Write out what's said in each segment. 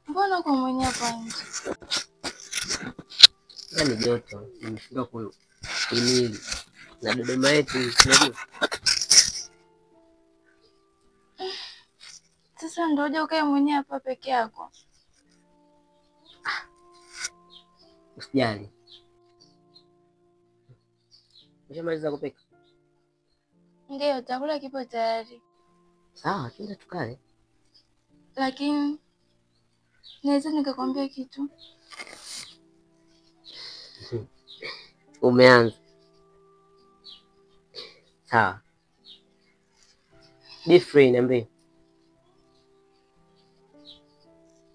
Mbona kwa mwenye hapa nje? Yaani joto, nimefika kuhimili. Na Dodoma yetu, unajua? Sasa ndio uje ukae mwenye hapa peke yako. Usijali. Umeshamaliza kupika? Ndio, chakula kipo tayari. Sawa, twende tukale. Lakini naweza nikakwambia kitu? Umeanza. Sawa. Be free, niambie.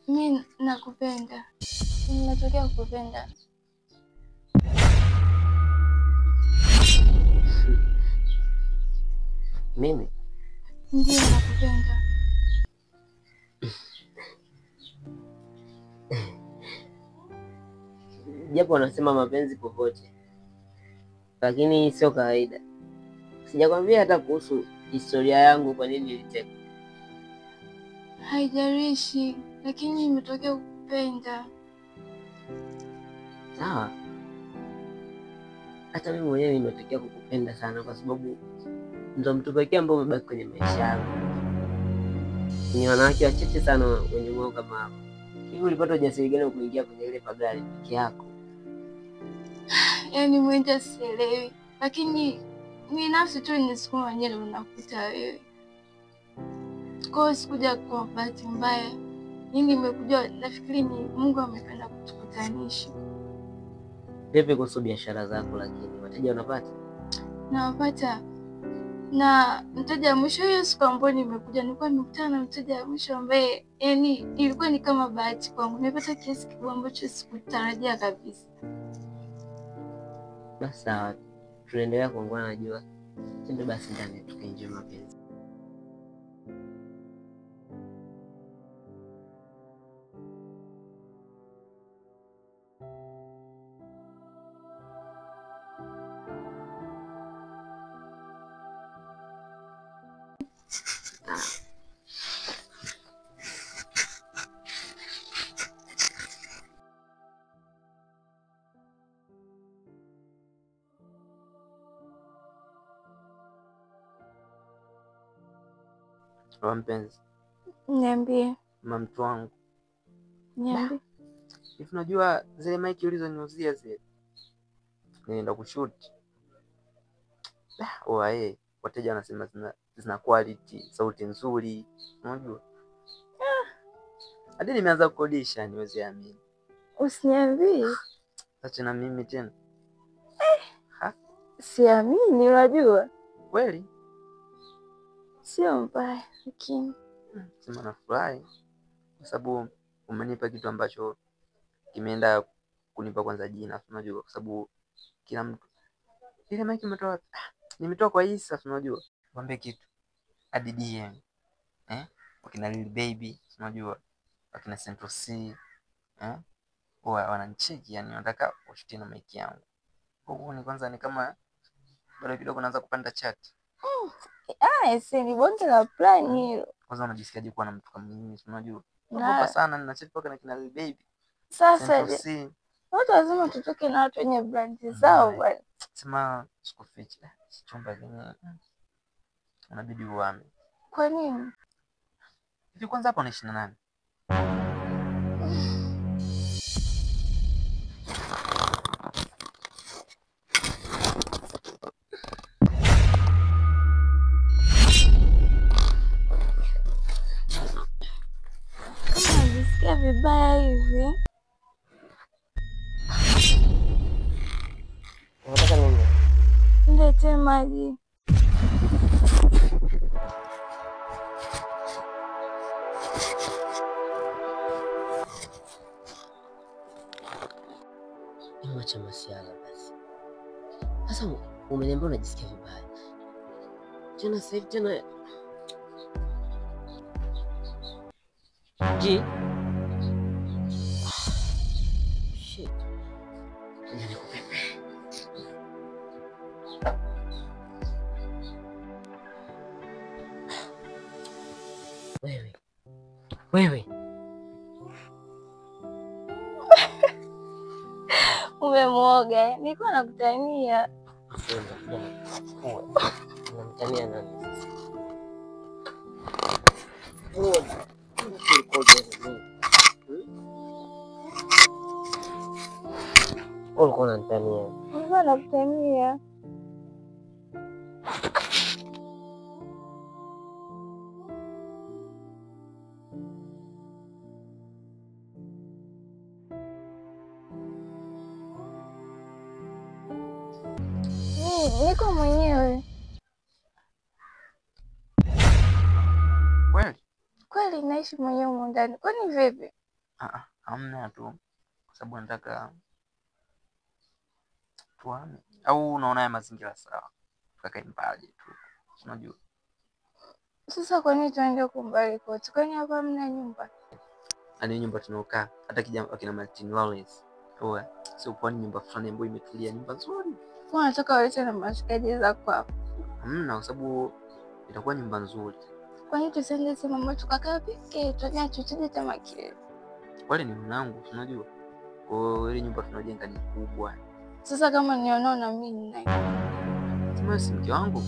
Mimi nakupenda. Ninatokea kukupenda. Mimi? Ndio nakupenda. Japo wanasema mapenzi popote, lakini sio kawaida. Sijakwambia hata kuhusu historia yangu, kwa nini nilitekwa. Haijalishi, lakini nimetokea kukupenda. Sawa. Hata mimi mwenyewe nimetokea kukupenda sana, kwa sababu ndo mtu pekee ambaye umebaki kwenye maisha yangu. Ni wanawake wachache sana wenye moyo kama hapo. Hivi ulipata ujasiri gani kuingia kwenye ile pagari peke yako? Yaani mwenja sielewi, lakini ni nafsi tu inisukuma nyewe unakuta wewe. Kwa hiyo sikuja kwa bahati mbaya. Yaani nimekuja, nafikiri ni Mungu amependa kutukutanisha. Vipi kuhusu biashara zako, lakini wateja unapata? Nawapata. Na mteja mwisho hiyo siku ambayo nimekuja, nilikuwa nimekutana na mteja mwisho ambaye yaani ilikuwa ni kama bahati kwangu. Nimepata kiasi kikubwa ambacho sikutarajia kabisa. Basi sawa, tunaendelea kuongea, najua. Twende basi ndani tukaenjoy mapenzi. Mpenzi. Niambie. Mtu wangu. Niambie. Hivi unajua zile maiki ulizoniuzia zile? Nilienda kushoot. Wateja wanasema zina quality, sauti nzuri, unajua. Hadi nimeanza kukodisha, niweze amini. Usiniambie. Acha na mimi tena. Siamini, unajua. Kweli? Sio mbaya, lakini sema nafurahi kwa sababu umenipa kitu ambacho kimeenda kunipa kwanza jina, unajua, kwa sababu kila mtu ile mic umetoa, nimetoa kwa Isa, unajua. Mwambie kitu hadi DM wakina Lil Baby, unajua, wakina Central C wananicheki, yani wanataka washutie na mic yangu. Huko ni kwanza ni kama bado kidogo naanza kupanda chat. Ni bonge la plan hilo. Kwanza unajisikiaje kuwa na mtu kama mimi, unajua? Naogopa sana, ninachat paka na kina Lil Baby. Sasa watu lazima tutoke na watu wenye brand zao bwana. Sema sikufichi. Chumba lenyewe unabidi uame. Kwa nini? Hivi kwanza hapo unaishi na nani? Najisikia vibaya hivi. Unataka nini? Niletee maji. Acha masiala basi. Sasa umeniambia unajisikia vibaya. Tena sasa hivi tena. Ji. Shit. Wewe. Umemwoga. Nilikuwa nakutania. Unamtania nani sasa? Ulikuwa unanitania. Nilikuwa nakutania. Niko mwenyewe. Kweli naishi mwenyewe huko ndani. Kwani vipi? Hamna tu. Kwa sababu nataka tuame. Au unaona ya mazingira sawa? Tukakae mbali tu. Unajua. Sasa kwa nini tuende kumbali kote? Kwani hapa hamna nyumba? Ani nyumba tunaokaa. Hata kijana akina Martin Lawrence. Sio kwa nyumba fulani ambayo imetulia, nyumba nzuri. Kwa nataka walete na mashikaji zako hapo. Hamna, kwa sababu itakuwa nyumba nzuri. Kwa nini tusende sema mama tukakaa pekee, tuaje tucheze tamakile? Wale ni mwanangu, unajua. Kwa hiyo ile nyumba tunajenga ni kubwa. Sasa kama nionao na mimi nani? Sema si mke wangu.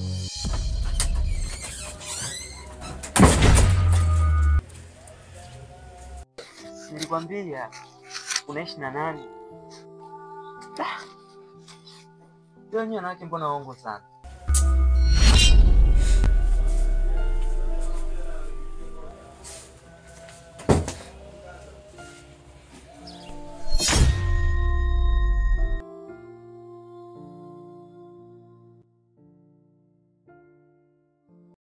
Nilikwambia unaishi na nani? Ndio wanawake mbona waongo sana?